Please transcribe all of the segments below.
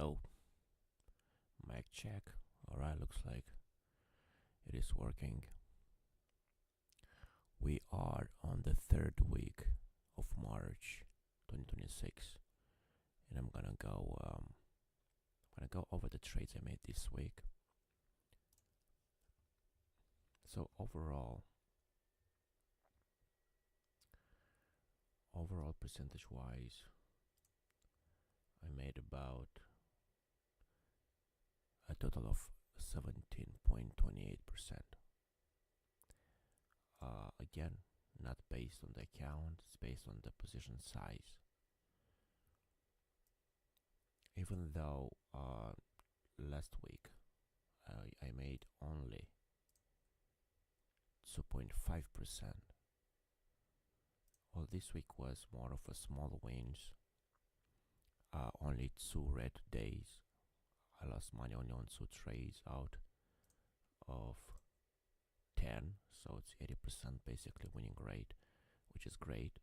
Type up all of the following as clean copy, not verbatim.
Hello, mic check. Alright, looks like it is working. We are on the third week of March 2026, and I'm gonna go over the trades I made this week. So overall percentage wise, I made about a total of 17.28%. Again, not based on the account, it's based on the position size. Even though last week I made only 2.5%. Well, this week was more of a small wins. Only 2 red days. I lost money only on 2 trades out of 10, so it's 80% basically winning rate, which is great.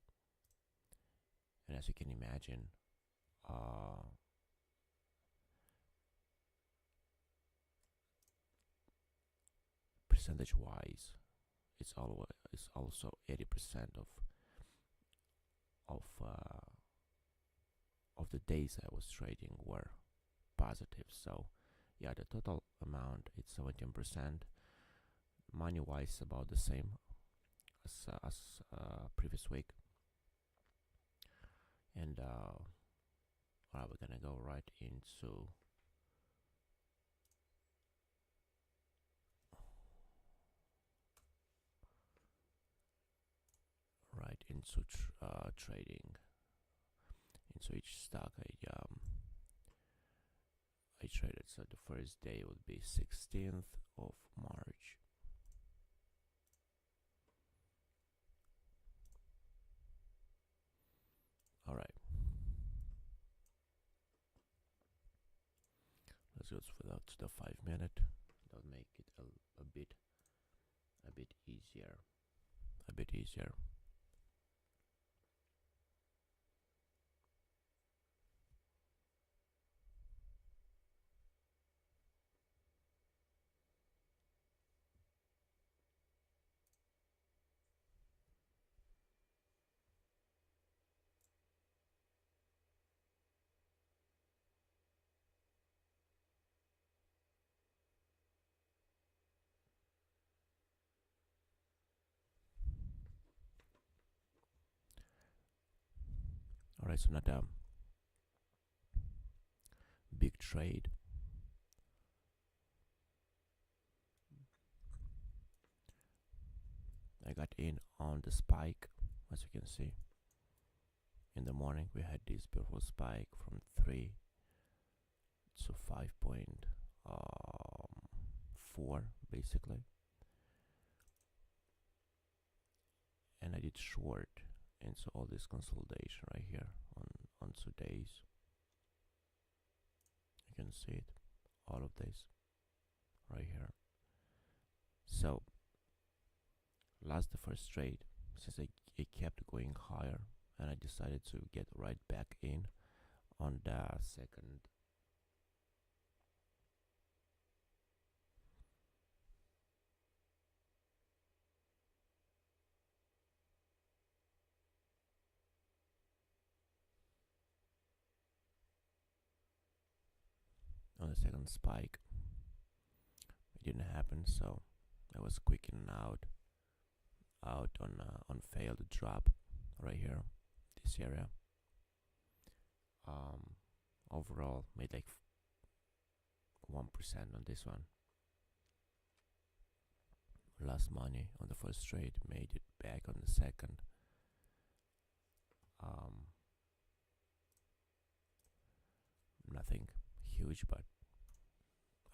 And as you can imagine, percentage wise, it's also 80% of the days I was trading were positive. So yeah, the total amount it's 17%. Money wise, about the same as previous week. And we're gonna go right into trading into each stock I traded. So the first day would be 16th of March. All right, let's go to the 5-minute. That'll make it a bit easier. All right, so not a big trade. I got in on the spike, as you can see. In the morning, we had this beautiful spike from 3 to 5.4 basically, and I did short into all this consolidation right here on 2 days. You can see it, all of this right here. So lost the first trade since it kept going higher, and I decided to get right back in on the second. On the second spike, it didn't happen, so I was quicking out on failed drop right here, this area. Overall made like 1% on this one. Lost money on the first trade, made it back on the second. Nothing huge, but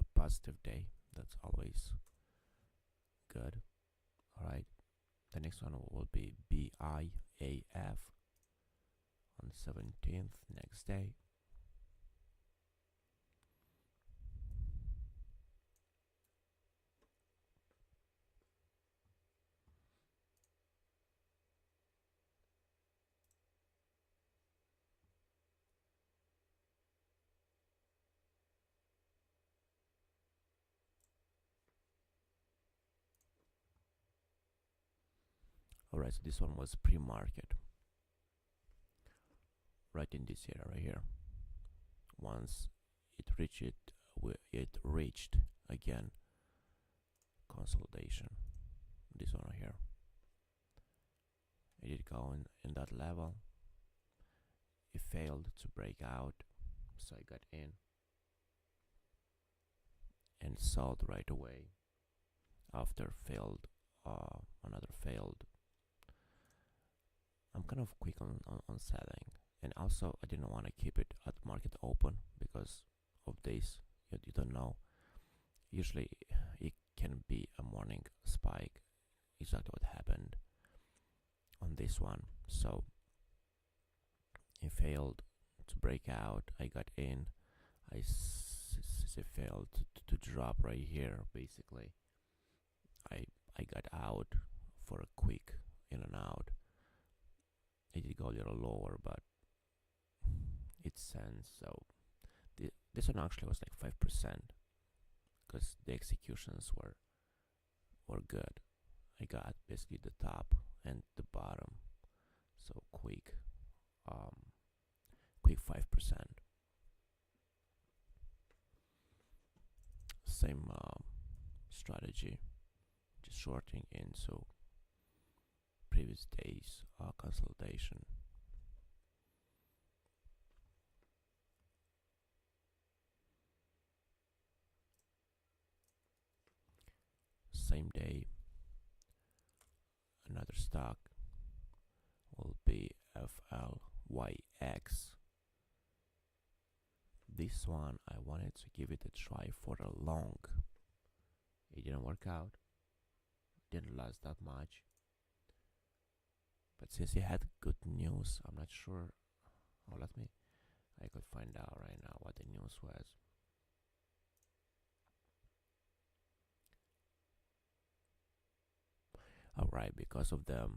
a positive day. That's always good. All right, the next one will be BIAF on 17th, next day. Alright, so this one was pre-market, right in this area right here. Once it reached again consolidation. This one right here. It did go in that level. It failed to break out, so I got in and sold right away after another failed. I'm kind of quick on selling, and also I didn't want to keep it at market open because of this. You don't know. Usually it can be a morning spike, exactly what happened on this one. So it failed to break out. I got in. It failed to drop right here. Basically, I got out for a quick in and out. It did go a little lower, but it sends. So this one actually was like 5% because the executions were good. I got basically the top and the bottom, so quick 5%. Same strategy, just shorting into previous days consolidation. Same day, another stock will be FLYX. This one I wanted to give it a try for a long. It didn't work out, didn't last that much, but since it had good news, I'm not sure. Oh, I could find out right now what the news was. Alright, because of the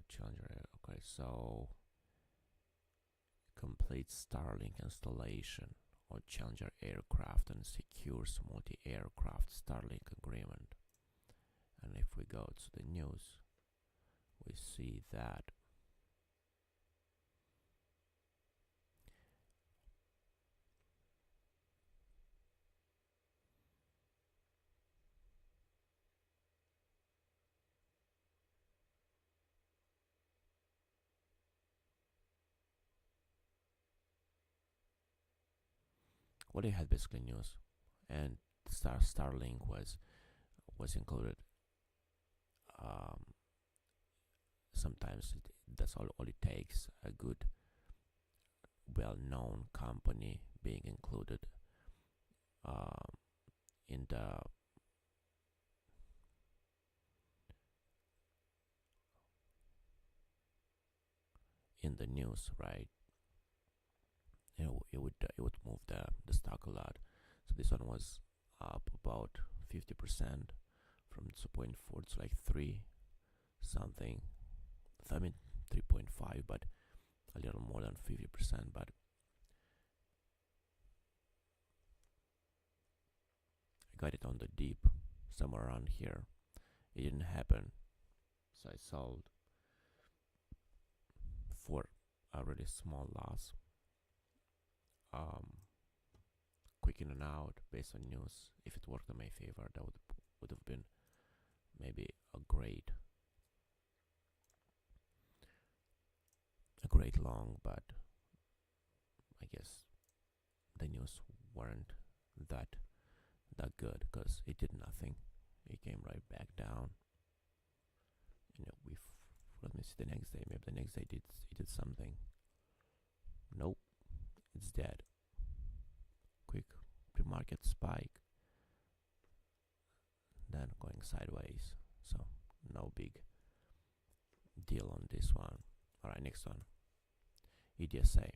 Challenger. Okay, so complete Starlink installation on Challenger aircraft and secures multi-aircraft Starlink agreement. And if we go to the news, we see that well, they had basically news, and Starlink was included. Sometimes that's all it takes, a good, well-known company being included in the news, right? It would move the stock a lot. So this one was up about 50% from 2.4 to like 3 something. I mean 3.5, but a little more than 50%. But I got it on the deep, somewhere around here. It didn't happen, so I sold for a really small loss. Quick in and out based on news. If it worked in my favor, that would have been maybe a great long, but I guess the news weren't that good because it did nothing. It came right back down. Let me see the next day. Maybe the next day it did something. Nope, it's dead. Quick pre-market spike, then going sideways. So no big deal on this one. Alright, next one. EDSA.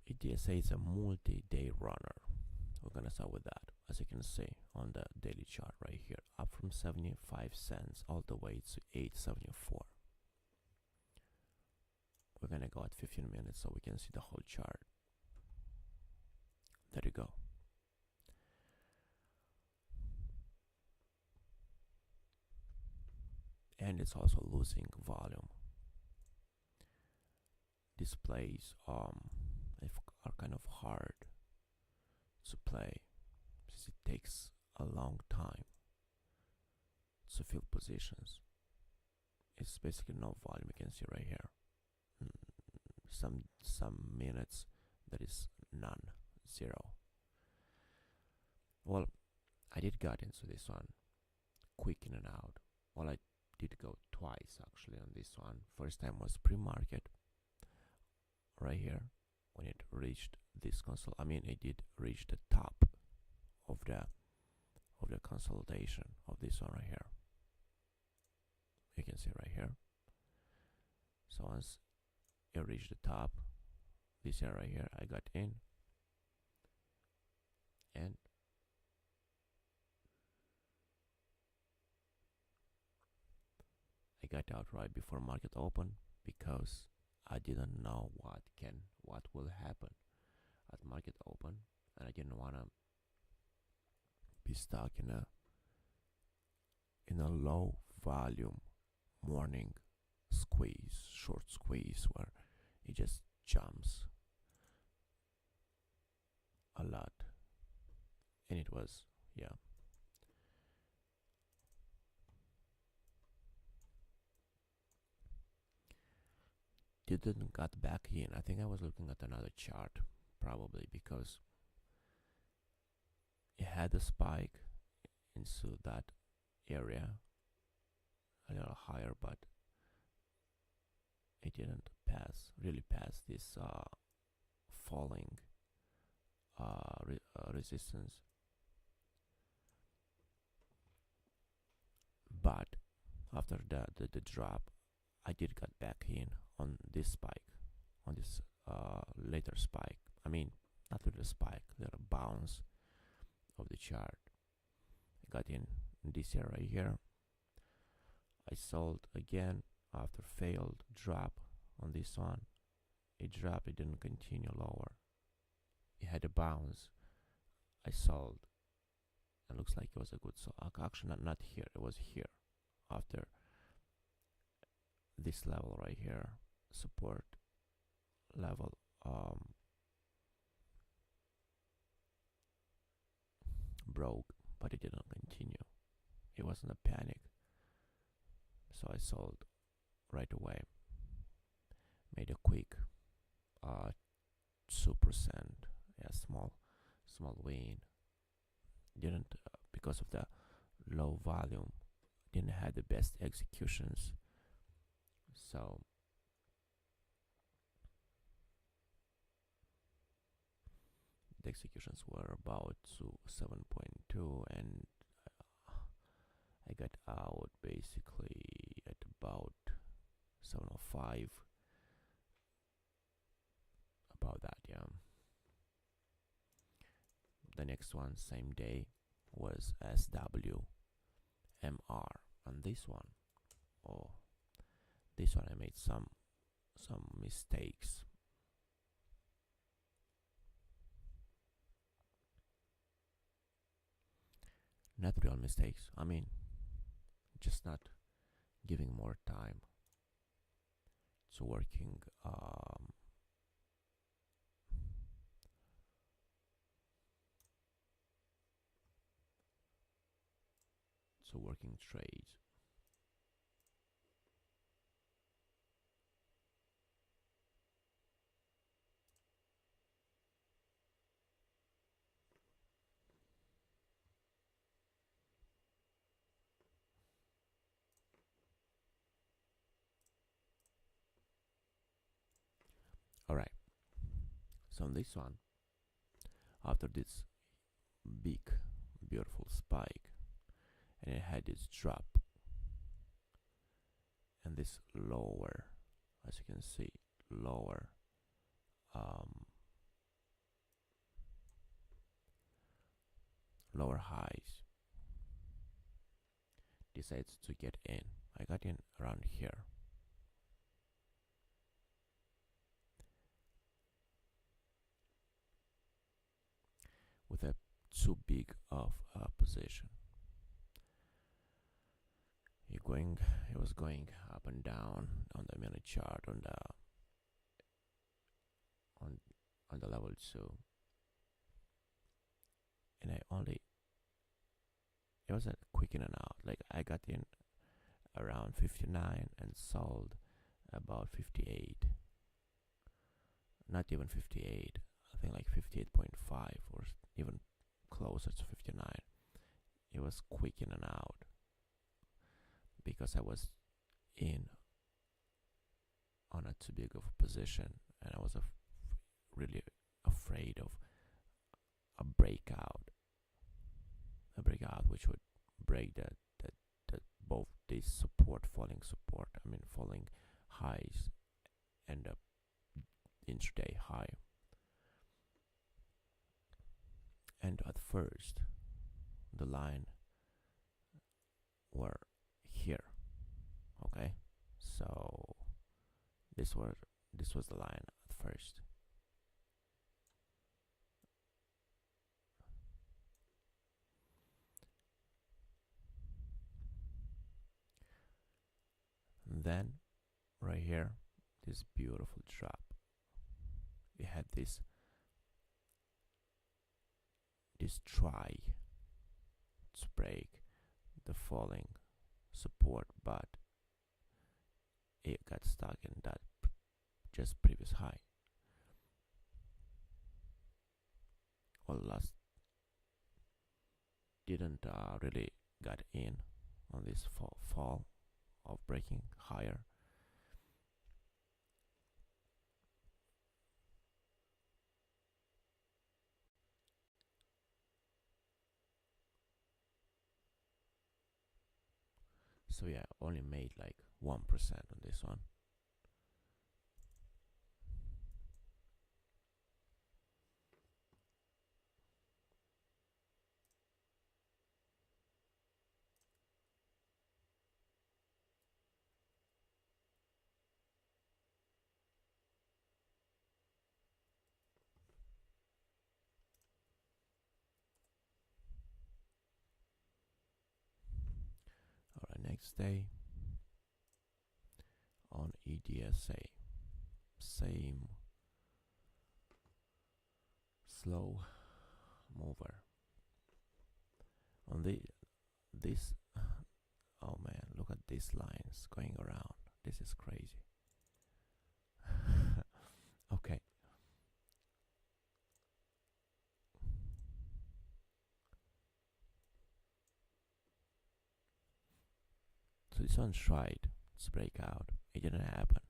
EDSA is a multi-day runner. We're gonna start with that. As you can see on the daily chart right here, up from 75 cents all the way to 8.74. we're gonna go at 15 minutes so we can see the whole chart. There you go. And it's also losing volume. Displays are kind of hard to play since it takes a long time to fill positions. It's basically no volume. You can see right here. Some minutes there is none, zero. Well, I did get into this one quick in and out. Well, I did go twice actually on this one. First time was pre-market right here when it reached this console. I mean, it did reach the top of the consolidation of this one right here. You can see right here. So once it reached the top, this area right here, I got in, and I got out right before market open because I didn't know what will happen at market open, and I didn't want to be stuck in a low volume morning squeeze, short squeeze, where it just jumps a lot. And it was, yeah, didn't got back in. I think I was looking at another chart probably because it had a spike into that area a little higher, but it didn't really pass this falling resistance. But after the drop, I did get back in on this spike, on this later spike. I mean, not really spike, little bounce of the chart. I got in this area right here. I sold again after failed drop on this one. It dropped, it didn't continue lower. It had a bounce. I sold. It looks like it was a good sell. Actually, not here. It was here after this level right here, support level. Broke, but it didn't continue. It wasn't a panic, so I sold right away. Made a quick 2%, yeah, small win. Didn't because of the low volume, didn't have the best executions. So the executions were about to 7.2, and I got out basically at about 7:05. About that, yeah. The next one, same day, was SWMR, and this one, oh, this one I made some mistakes. Not real mistakes. I mean, just not giving more time to working trades. Alright, so on this one, after this big beautiful spike, and it had this drop and this lower, as you can see, lower lower highs, decides to get in. I got in around here. with a too big of a position. It was going up and down on the minute chart on the level 2, and it was a quick in and out. Like I got in around 59 and sold about 58. Not even 58. I think like 58.5 or even closer to 59. It was quick in and out because I was in on a too big of a position, and I was really afraid of a breakout which would break the both these falling highs and the intraday high. And at first the line were here, okay, so this was the line at first. And then right here, this beautiful drop. It had this try to break the falling support, but it got stuck in that just previous high. Well, last didn't really got in on this fall of breaking higher. So yeah, only made like 1% on this one. Alright, next day on EDSA, same slow mover. On this, oh man, look at these lines going around. This is crazy. Okay. So this one tried to break out. It didn't happen.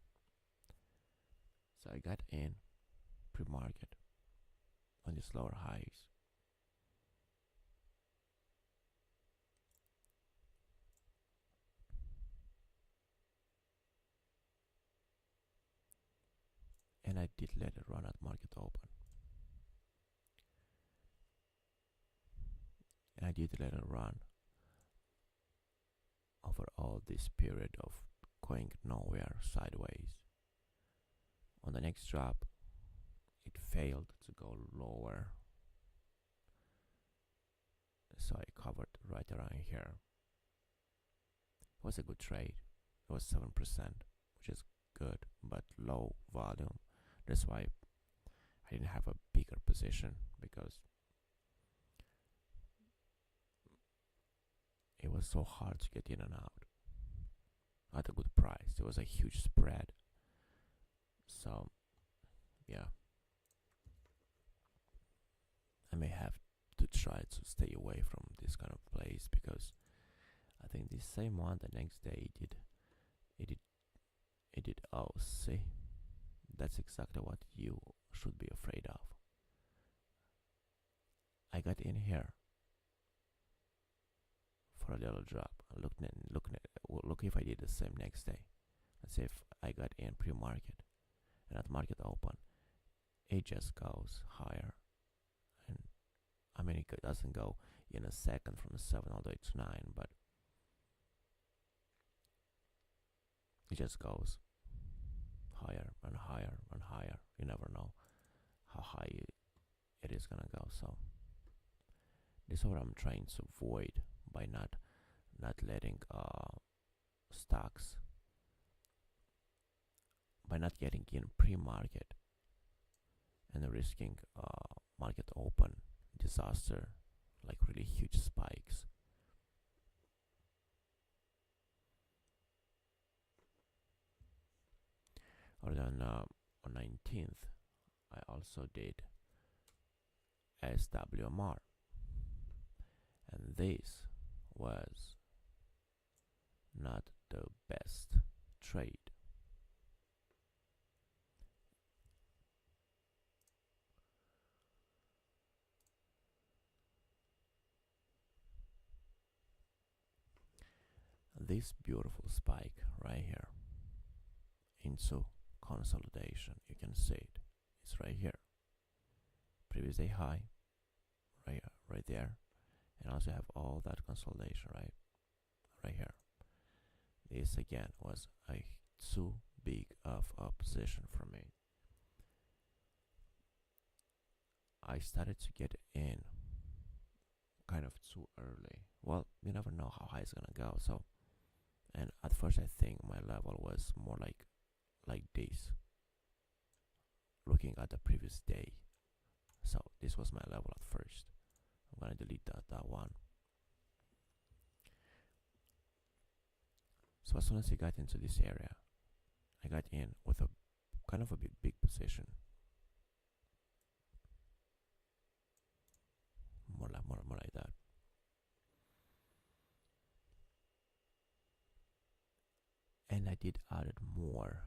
So I got in pre-market on these lower highs. And I did let it run at market open. And I did let it run over all this period of going nowhere sideways. On the next drop, it failed to go lower. So I covered right around here. It was a good trade. It was 7%, which is good, but low volume. That's why I didn't have a bigger position, because it was so hard to get in and out at a good price. It was a huge spread. So yeah, I may have to try to stay away from this kind of place, because I think this same one the next day it did. Oh, see, that's exactly what you should be afraid of. I got in here for a little drop. Look if I did the same next day. Let's say if I got in pre-market and at market open, it just goes higher. And I mean, it doesn't go in a second from 7 all the way to 9, but it just goes higher and higher and higher. You never know how high it is gonna go. So This is what I'm trying to avoid by not letting stocks, by not getting in pre-market and risking market open disaster, like really huge spikes. Or then on 19th, I also did SWMR, and this was not the best trade. This beautiful spike right here into consolidation, you can see it. It's right here. Previous day high, right there, and also have all that consolidation right here. This again was a too big of a position for me. I started to get in kind of too early. Well, you never know how high it's gonna go. So, and at first I think my level was more like this, looking at the previous day. So this was my level at first. I'm gonna delete that one. So as soon as I got into this area, I got in with a kind of a big position. More like that. And I did added more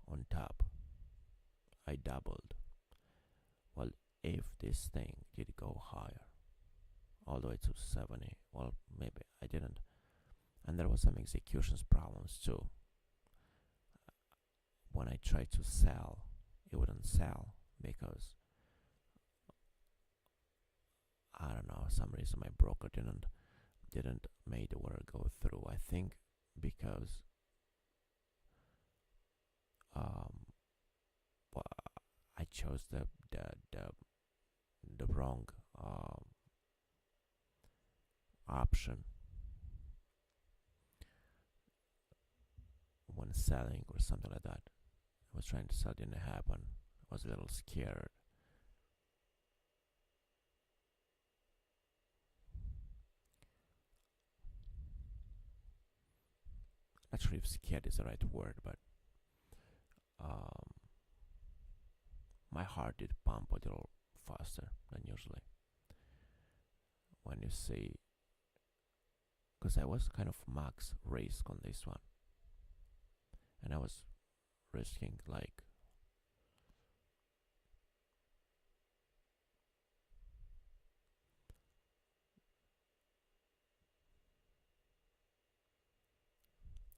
on top. I doubled. Well, if this thing did go higher, all the way to 70, well, maybe I didn't. And there was some executions problems too. When I tried to sell, it wouldn't sell because I don't know, some reason my broker didn't make the order go through. I think because well, I chose the wrong option when selling or something like that. I was trying to sell, didn't happen. I was a little scared. Not sure if scared is the right word, but my heart did pump a little faster than usually when you see, because I was kind of max risk on this one, and I was risking like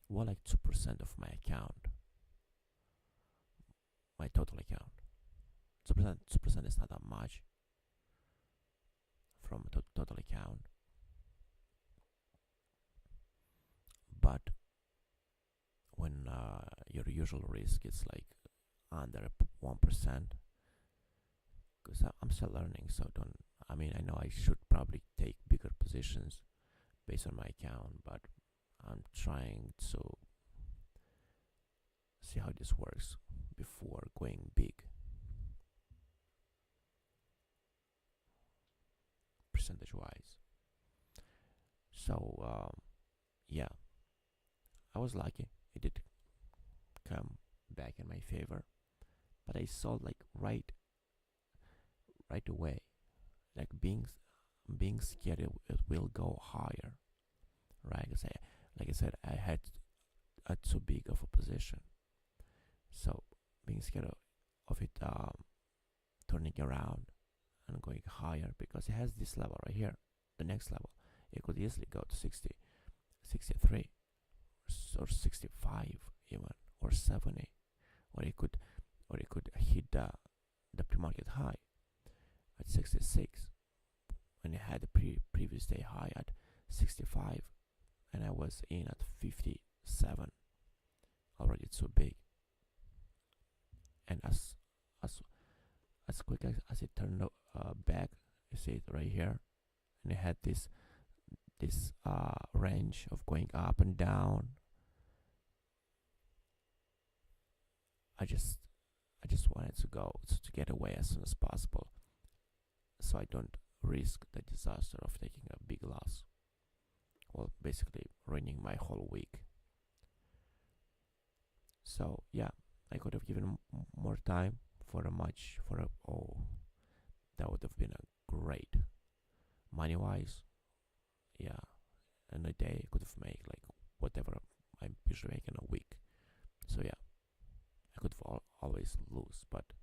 well, like 2% of my account, my total account. 2% is not that much from total account, but when your usual risk is like under 1%, because I'm still learning, so don't. I mean, I know I should probably take bigger positions based on my account, but I'm trying to see how this works before going big. Percentage wise. So yeah, I was lucky. It did come back in my favor, but I sold like right away, like being scared it will go higher, right? Like I said, I had too big of a position, so being scared of it turning around and going higher, because it has this level right here, the next level. It could easily go to 60, 63, or 65 even, or 70, or it could hit the pre-market high at 66 when it had the previous day high at 65, and I was in at 57, already too big. And as quick as it turned back, you see it right here, and it had this range of going up and down. I just wanted to go to get away as soon as possible, so I don't risk the disaster of taking a big loss. Well, basically ruining my whole week. So yeah, I could have given more time for that would have been a great money wise. Yeah, in a day I could have made like whatever I usually make in a week. So yeah, I could have always lose, but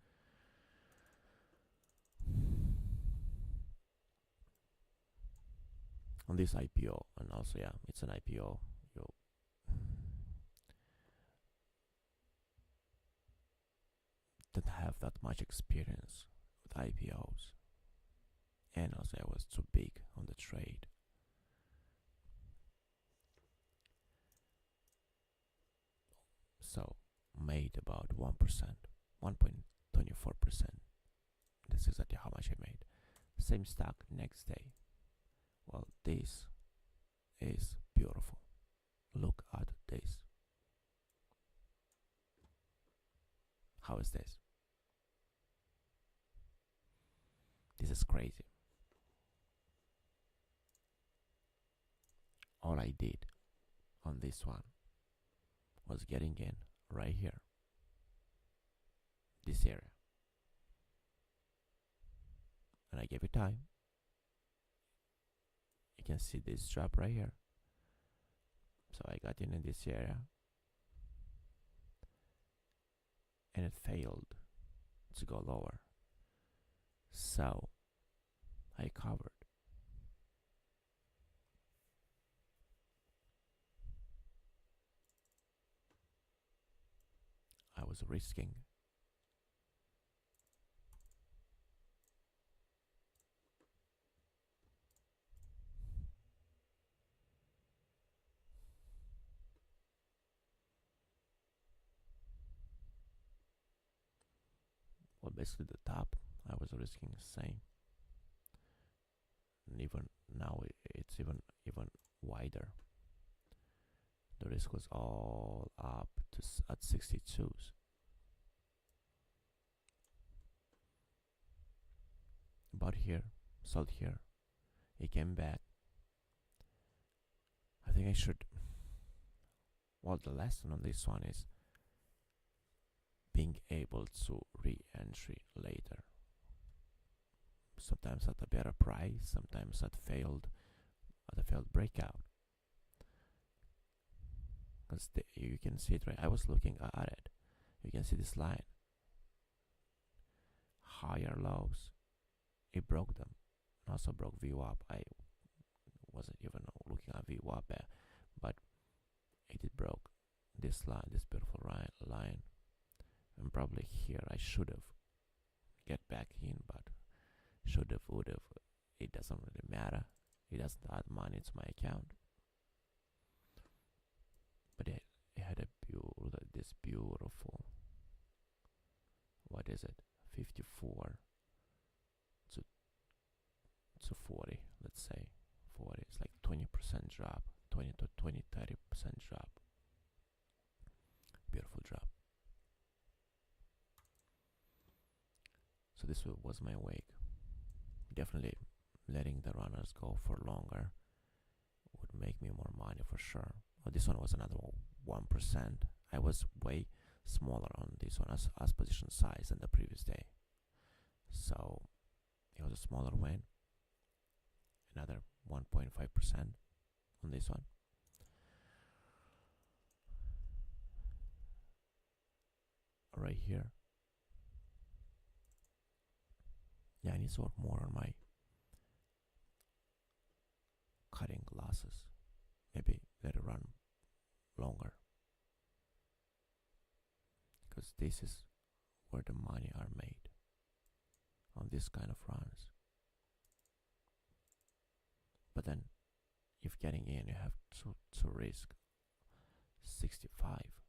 on this IPO, and also yeah, it's an IPO. You don't have that much experience with IPOs, and also I was too big on the trade. So made about 1%, 1.24%. That's exactly how much I made. Same stock next day. Well, this is beautiful. Look at this. How is this? This is crazy. All I did on this one was getting in right here, this area, and I gave it time. You can see this drop right here. So I got in this area, and it failed to go lower. So I covered. I was risking. Well, basically the top, I was risking the same. And even now, it's even wider. The risk was all up to at 62s. Bought here, sold here. It came back. I think I should. Well, the lesson on this one is being able to re-entry later. Sometimes at a better price, sometimes at a failed breakout. Because you can see it right. I was looking at it. You can see this line. Higher lows. It broke them. Also broke VWAP. I wasn't even looking at VWAP, but it broke this line, this beautiful line. And probably here I should have get back in, but should have, would have. It doesn't really matter. It doesn't add money to my account. But it had this beautiful, what is it, 54 to 40, let's say 40. It's like 20% drop, 30% drop. Beautiful drop. So this was my wake. Definitely letting the runners go for longer would make me more money for sure. Well, this one was another 1%. I was way smaller on this one as position size than the previous day. So it was a smaller win. Another 1.5% on this one. Right here. Yeah, I need to work more on my cutting losses. Maybe let it run longer. Because this is where the money are made. On this kind of runs. But then, if getting in, you have to risk 65.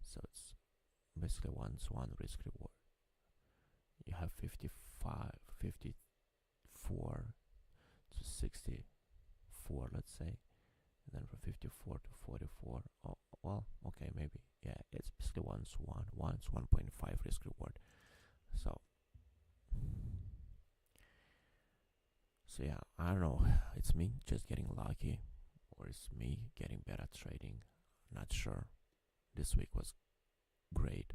So it's basically 1-to-1 risk reward. You have 55, 54 to 64, let's say, and then from 54 to 44. Oh, well, okay, maybe, yeah, it's basically 1 to 1, 1 to 1.5 risk reward. So yeah, I don't know, it's me just getting lucky, or it's me getting better at trading. Not sure. This week was great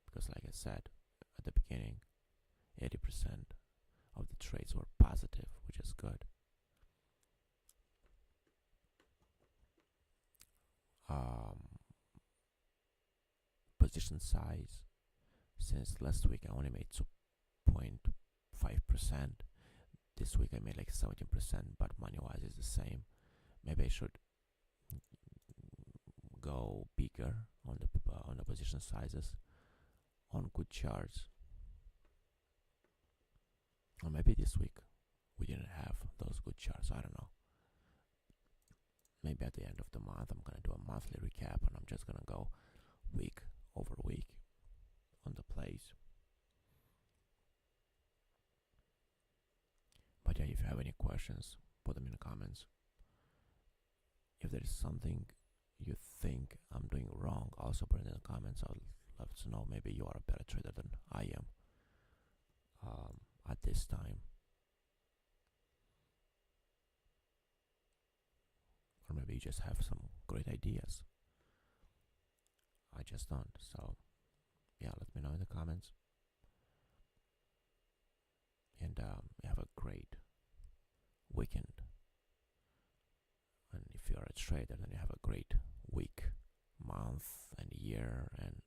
because, like I said at the beginning, 80% of the trades were positive, which is good. Position size, since last week I only made 2.5%. This week I made like 17%, but money wise is the same. Maybe I should go bigger on the position sizes on good charts. Or maybe this week we didn't have those good charts. I don't know. Maybe at the end of the month I'm gonna do a monthly recap and I'm just gonna go week over week on the plays. But yeah, if you have any questions, put them in the comments. If there is something you think I'm doing wrong, also put it in the comments. I would love to know. Maybe you are a better trader than I am at this time. Or maybe you just have some great ideas. I just don't. So yeah, let me know in the comments. And have a great weekend. And if you're a trader, then you have a great week, month, and year, and